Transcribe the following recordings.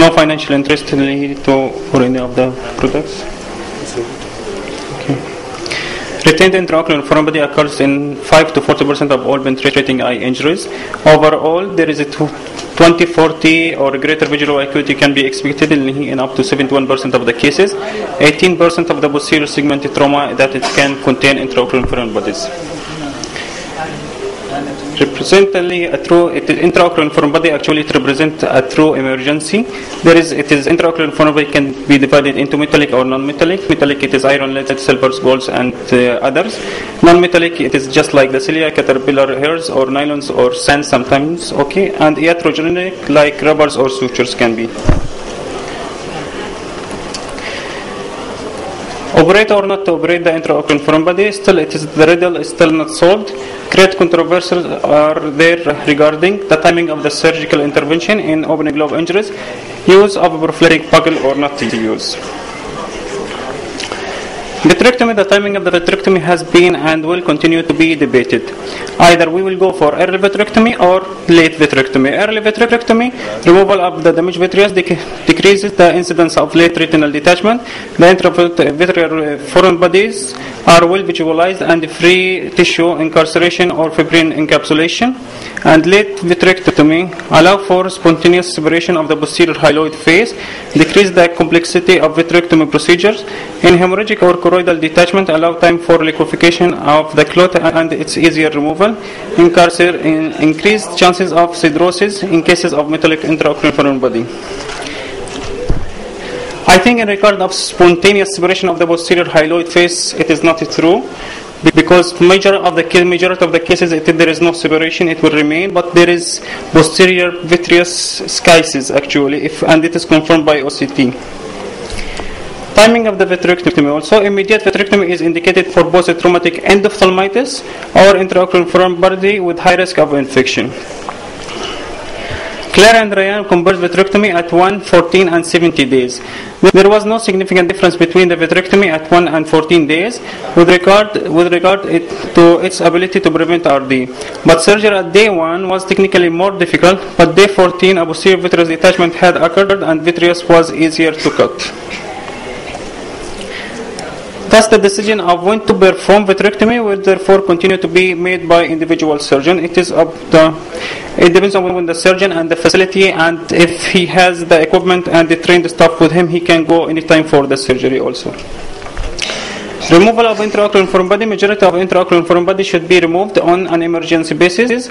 No financial interest for any of the products. Retained intraocular foreign body occurs in 5 to 40% of all penetrating eye injuries. Overall, there is a 20/40 or greater visual acuity can be expected in up to 71% of the cases. 18% of the posterior segment trauma that it can contain intraocular foreign bodies. Representatively, intraocular foreign body actually it represents a true emergency. Intraocular foreign body can be divided into metallic or non-metallic. Metallic, it is iron, lead, silver, golds, and others. Non-metallic, it is just like the cilia, caterpillar hairs, or nylons, or sand sometimes. Okay, and iatrogenic, like rubbers or sutures, can be. Operate or not to operate the intraocular foreign body, still the riddle is still not solved. Great controversies are there regarding the timing of the surgical intervention in open globe injuries, use of a prophylactic buckle or not to use. Vitrectomy, the timing of the vitrectomy has been and will continue to be debated. Either we will go for early vitrectomy or late vitrectomy. Early vitrectomy, removal of the damaged vitreous decreases the incidence of late retinal detachment. The intravitreal foreign bodies are well visualized and free tissue incarceration or fibrin encapsulation. And late vitrectomy allow for spontaneous separation of the posterior hyaloid face, decrease the complexity of vitrectomy procedures. In hemorrhagic or choroidal detachment, allow time for liquefaction of the clot and its easier removal. Increased chances of siderosis in cases of metallic intraocular foreign body. I think in regard of spontaneous separation of the posterior hyaloid face, it is not true. Because majority of the cases there is no separation, it will remain, but there is posterior vitreous schisis actually, and it is confirmed by OCT. Timing of the vitrectomy also, immediate vitrectomy is indicated for both a traumatic endophthalmitis or intraocular foreign body with high risk of infection. Claire and Ryan compared vitrectomy at 1, 14, and 70 days. There was no significant difference between the vitrectomy at 1 and 14 days with regard to its ability to prevent RD. But surgery at day 1 was technically more difficult, but day 14 a posterior vitreous detachment had occurred and vitreous was easier to cut. Thus, the decision of when to perform vitrectomy will therefore continue to be made by individual surgeon. It depends on the surgeon and the facility, and if he has the equipment and the trained staff with him, he can go anytime for the surgery also. Removal of intraocular foreign body. Majority of intraocular foreign body should be removed on an emergency basis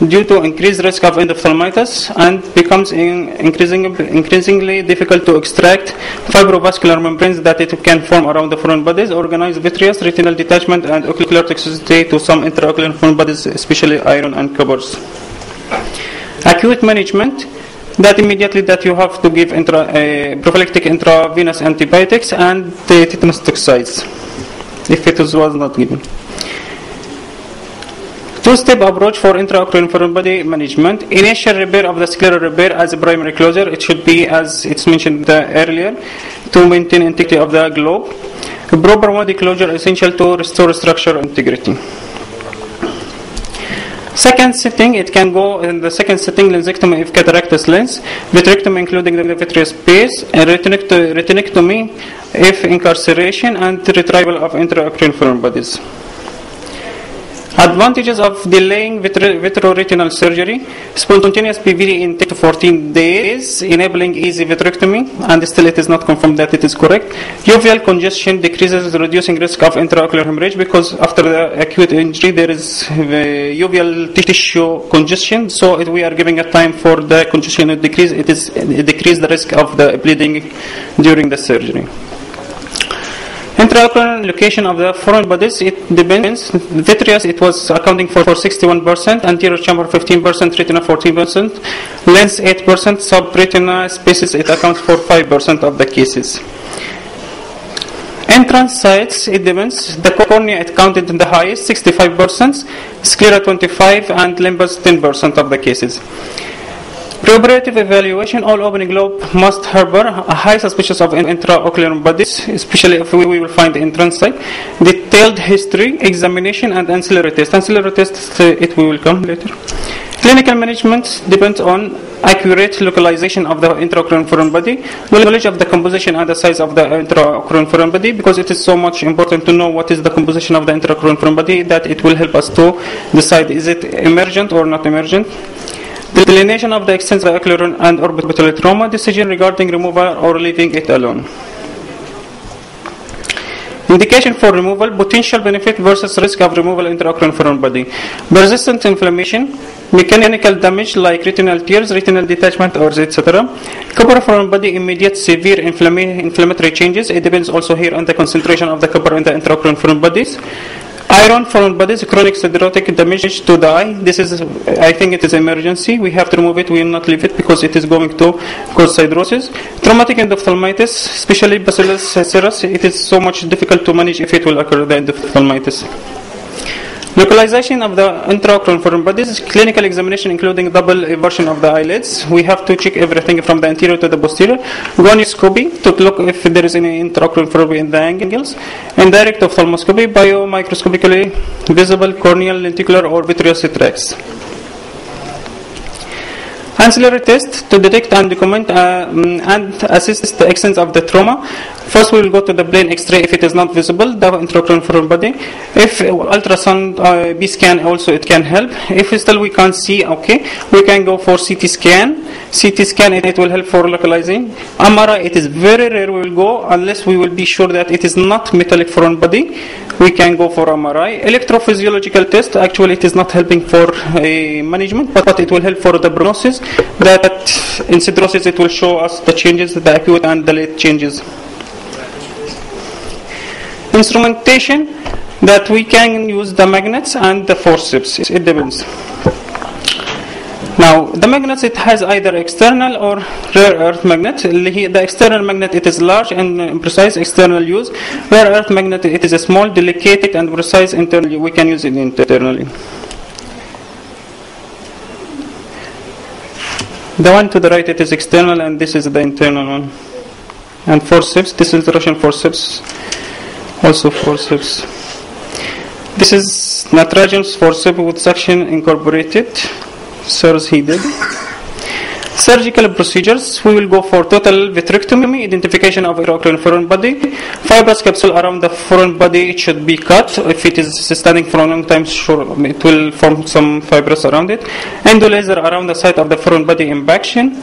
due to increased risk of endophthalmitis, and becomes increasingly difficult to extract fibrovascular membranes that it can form around the foreign bodies, organized vitreous, retinal detachment, and ocular toxicity to some intraocular foreign bodies, especially iron and coppers. Acute management. That immediately that you have to give prophylactic intravenous antibiotics and tetanus toxoids if it was not given. Two-step approach for intraocular foreign body management. Initial repair of the scleral repair as a primary closure. It should be, as it's mentioned earlier, to maintain integrity of the globe. A proper body closure is essential to restore structural integrity. Second setting, it can go in the second setting, lensectomy if cataractus lens, vitrectomy including the vitreous base, and retinectomy if incarceration, and retrieval of intraocular foreign bodies. Advantages of delaying vitreoretinal surgery: spontaneous PVD in 10 to 14 days, enabling easy vitrectomy, and still it is not confirmed that it is correct. Uveal congestion decreases, reducing risk of intraocular hemorrhage, because after the acute injury there is uveal tissue congestion, so we are giving a time for the congestion to decrease. It decreases the risk of the bleeding during the surgery. Intraocular location of the foreign bodies, it depends. Vitreous, it was accounting for 61%, anterior chamber 15%, retina 14%, lens 8%, subretina spaces, it accounts for 5% of the cases. Entrance sites, it depends. The cornea, it counted in the highest, 65%, sclera 25%, and limbus 10% of the cases. Preoperative evaluation, all open globe must harbor a high suspicion of intraocular bodies, especially if we will find the entrance site. Detailed history, examination, and ancillary test. Ancillary test, it will come later. Clinical management depends on accurate localization of the intraocular foreign body, knowledge of the composition and the size of the intraocular foreign body, because it is so much important to know what is the composition of the intraocular foreign body that it will help us to decide is it emergent or not emergent. The delineation of the extent of the ocular and orbital trauma, decision regarding removal or leaving it alone. Indication for removal, potential benefit versus risk of removal intraocular foreign body. Persistent inflammation, mechanical damage like retinal tears, retinal detachment, or etc. Copper foreign body, immediate severe inflammatory changes. It depends also here on the concentration of the copper in the intraocular foreign bodies. Iron foreign bodies, chronic sclerotic damage to the eye. This is, I think it is emergency. We have to remove it. We will not leave it because it is going to cause cirrhosis. Traumatic endophthalmitis, especially bacillus cereus. It is so much difficult to manage if it will occur, the endophthalmitis. Localization of the intraocular foreign bodies, clinical examination including double eversion of the eyelids. We have to check everything from the anterior to the posterior. Gonioscopy to look if there is any intraocular foreign body in the angles. Indirect ophthalmoscopy, biomicroscopically visible corneal, lenticular, or vitreous tracts. Ancillary test to detect and document and assess the extent of the trauma. First, we will go to the plain X-ray if it is not visible, the intraocular foreign body. If ultrasound B scan also it can help. If still we can't see, okay, we can go for CT scan. CT scan it will help for localizing. MRI it is very rare we will go unless we will be sure that it is not metallic foreign body. We can go for MRI. Electrophysiological test, actually it is not helping for management, but it will help for the prognosis. That in siderosis it will show us the changes, the acute and the late changes. Instrumentation, that we can use the magnets and the forceps. It depends. Now, the magnets, it has either external or rare earth magnet. The external magnet, it is large and precise external use. Rare earth magnet, it is a small, delicate and precise internally. We can use it internally. The one to the right, it is external, and this is the internal one. And forceps, this is the Russian forceps, also forceps. This is Natrajen's forceps with suction incorporated. Sirs he did. Surgical procedures, we will go for total vitrectomy, identification of intraocular foreign body. Fibrous capsule around the foreign body, it should be cut. If it is standing for a long time, sure, it will form some fibrous around it. Endolaser around the site of the foreign body impaction.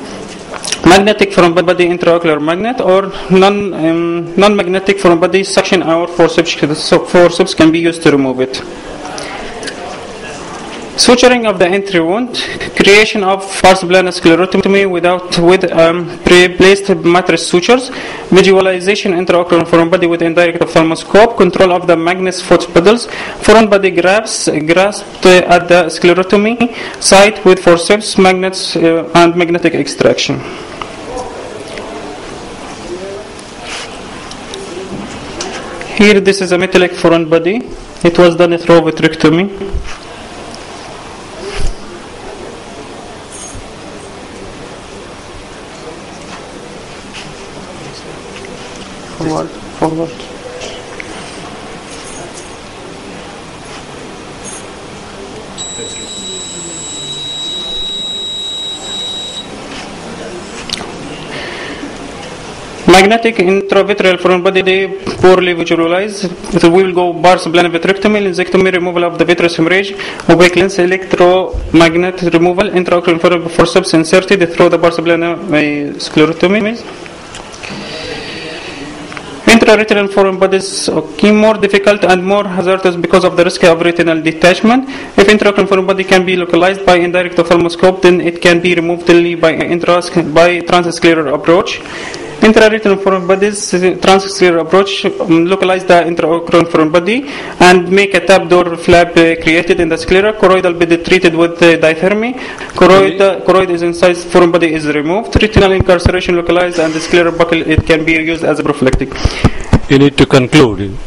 Magnetic foreign body intraocular magnet, or non-magnetic foreign body suction or forceps can be used to remove it. Suturing of the entry wound, creation of pars plana sclerotomy with pre-placed mattress sutures, visualization intraocular foreign body with indirect ophthalmoscope, control of the Magnus foot pedals, foreign body grasped at the sclerotomy site with forceps, magnets, and magnetic extraction. Here, this is a metallic foreign body. It was done through vitrectomy. Forward. Magnetic intravitreal foreign body, poorly visualized. We will go pars plana vitrectomy, lensectomy, removal of the vitreous hemorrhage, opaque lens, electromagnet removal, intraocular foreign forceps inserted through the pars plana sclerotomy. Intraretinal foreign bodies more difficult and more hazardous because of the risk of retinal detachment. If intraocular foreign body can be localized by indirect ophthalmoscope, then it can be removed only by transscleral approach. Intraretinal foreign bodies, transscleral approach, localize the intraocular foreign body and make a tap door flap created in the sclera. Choroidal bed treated with diathermy. Choroid is inside foreign body is removed. Retinal incarceration localized and the scleral buckle, it can be used as a prophylactic. You need to conclude.